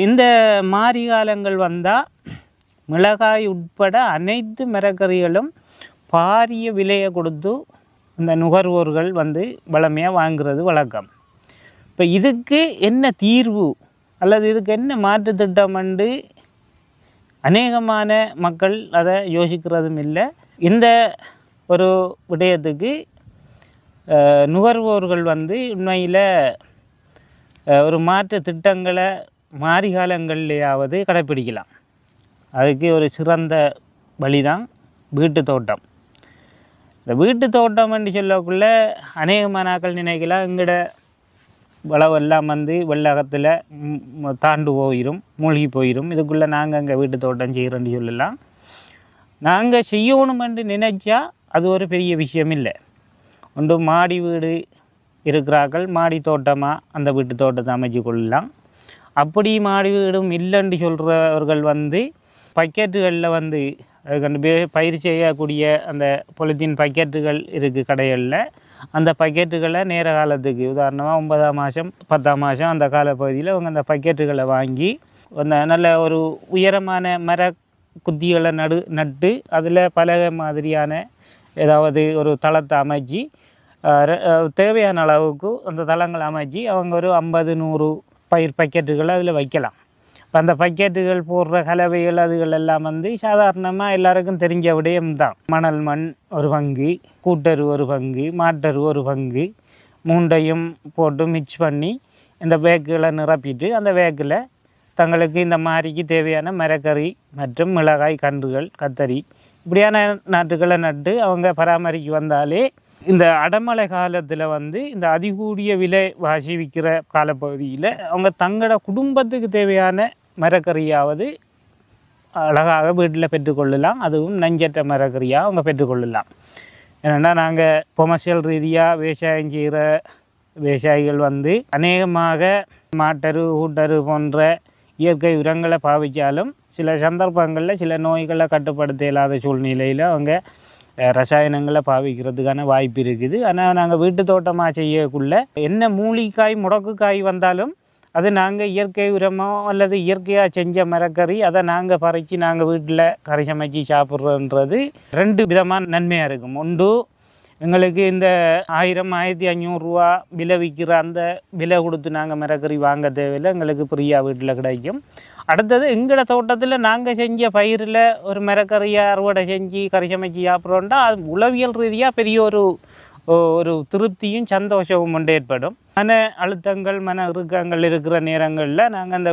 இந்த மாரி காலங்கள் வந்தால் மிளகாய் உட்பட அனைத்து மரக்கறிகளும் பாரிய விலையை கொடுத்து இந்த நுகர்வோர்கள் வந்து வளமையாக வாங்குறது வழக்கம். இப்போ இதுக்கு என்ன தீர்வு அல்லது இதுக்கு என்ன மாற்று திட்டம்ண்டு அநேகமான மக்கள் அதை யோசிக்கிறதும் இல்லை. இந்த ஒரு விடயத்துக்கு நுகர்வோர்கள் வந்து உண்மையில் ஒரு மாற்று திட்டங்களை மாரி காலங்கள்லேயாவது கடைப்பிடிக்கலாம். அதுக்கு ஒரு சிறந்த வழிதான் வீட்டு தோட்டம். இந்த வீட்டு தோட்டம் என்று சொல்லக்குள்ளே அநேகமான நாட்கள் நினைக்கலாம் எங்கட வளவெல்லாம் வந்து வெள்ளகத்தில் தாண்டு போயிடும், மூழ்கி போயிடும். இதுக்குள்ளே நாங்கள் அங்கே வீட்டு தோட்டம் செய்கிறோன்னு சொல்லலாம். நாங்கள் செய்யணுமென்று நினைச்சா அது ஒரு பெரிய விஷயம் இல்லை. ஒன்று மாடி வீடு இருக்கிறார்கள், மாடி தோட்டமாக அந்த வீட்டு தோட்டத்தை அமைச்சு கொள்ளலாம். அப்படி மாடி வீடும் இல்லைன்னு சொல்கிறவர்கள் வந்து பக்கெட்டுகளில் வந்து அதுக்கு பயிர் செய்யக்கூடிய அந்த பொலித்தீன் பக்கெட்டுகள் இருக்குது கடைகளில். அந்த பக்கெட்டுகளை நேர காலத்துக்கு உதாரணமாக 9ஆம் மாதம் 10ஆம் மாதம் அந்த காலப்பகுதியில் அவங்க அந்த பக்கெட்டுகளை வாங்கி அந்த நல்ல ஒரு உயரமான மர குத்திகளை நட்டு அதில் பலகை மாதிரியான ஏதாவது ஒரு தளத்தை அமைச்சு தேவையான அளவுக்கு அந்த தளங்களை அமைச்சு அவங்க ஒரு 50-100 பயிர் பக்கெட்டுகளை அதில் வைக்கலாம். இப்போ அந்த பக்கெட்டுகள் போடுற கலவைகள் அதுகள் எல்லாம் வந்து சாதாரணமாக எல்லாருக்கும் தெரிஞ்ச விடயம்தான். மணல் மண் ஒரு பங்கு, கூட்டரு ஒரு பங்கு, மாட்டரு ஒரு பங்கு, மூண்டையும் போட்டு மிக்ஸ் பண்ணி இந்த பேக்குகளை நிரப்பிட்டு அந்த பேக்கில் தங்களுக்கு இந்த மாதிரிக்கு தேவையான மரக்கறி மற்றும் மிளகாய் கன்றுகள், கத்தரி இப்படியான நாட்டுகளை நட்டு அவங்க பராமரிக்க வந்தாலே இந்த அடமழை காலத்தில் வந்து இந்த அதிகூடிய விலை வாசி விற்கிற காலப்பகுதியில் அவங்க தங்களோட குடும்பத்துக்கு தேவையான மரக்கறியாவது அழகாக வீட்டில் பெற்றுக்கொள்ளலாம். அதுவும் நஞ்சற்ற மரக்கறியாக அவங்க பெற்றுக்கொள்ளலாம். ஏன்னா நாங்கள் கொமர்ஷியல் ரீதியாக விவசாயம் செய்கிற விவசாயிகள் வந்து அநேகமாக மாட்டரு ஊட்டரு போன்ற இயற்கை உரங்களை பாவித்தாலும் சில சந்தர்ப்பங்களில் சில நோய்களை கட்டுப்படுத்த இயலாத சூழ்நிலையில் அவங்க ரசாயனங்களை பாவிக்கிறதுக்கான வாய்ப்பு இருக்குது. ஆனால் நாங்கள் வீட்டு தோட்டமாக செய்யக்குள்ள என்ன மூலிகாய் முடக்குக்காய் வந்தாலும் அது நாங்கள் இயற்கை உரமோ அல்லது இயற்கையாக செஞ்ச மரக்கறி அதை நாங்கள் பறித்து நாங்கள் வீட்டில் கறி சமைச்சு சாப்பிட்றோன்றது 2 விதமான நன்மையாக இருக்கும். ஒன்று எங்களுக்கு இந்த 1000-1500 ரூபா விலை விற்கிற அந்த விலை கொடுத்து நாங்கள் மரக்கறி வாங்க தேவையில்லை, எங்களுக்கு ஃப்ரீயாக வீட்டில் கிடைக்கும். அடுத்தது எங்களோட தோட்டத்தில் நாங்கள் செஞ்ச பயிரில் ஒரு மரக்கறியை அறுவடை செஞ்சு கறி சமைச்சு சாப்பிட்றோன்னா அது உளவியல் ரீதியாக பெரிய ஒரு திருப்தியும் சந்தோஷமும் ஒன்று ஏற்படும். மன அழுத்தங்கள் மன இறுக்கங்கள் இருக்கிற நேரங்களில் நாங்கள் அந்த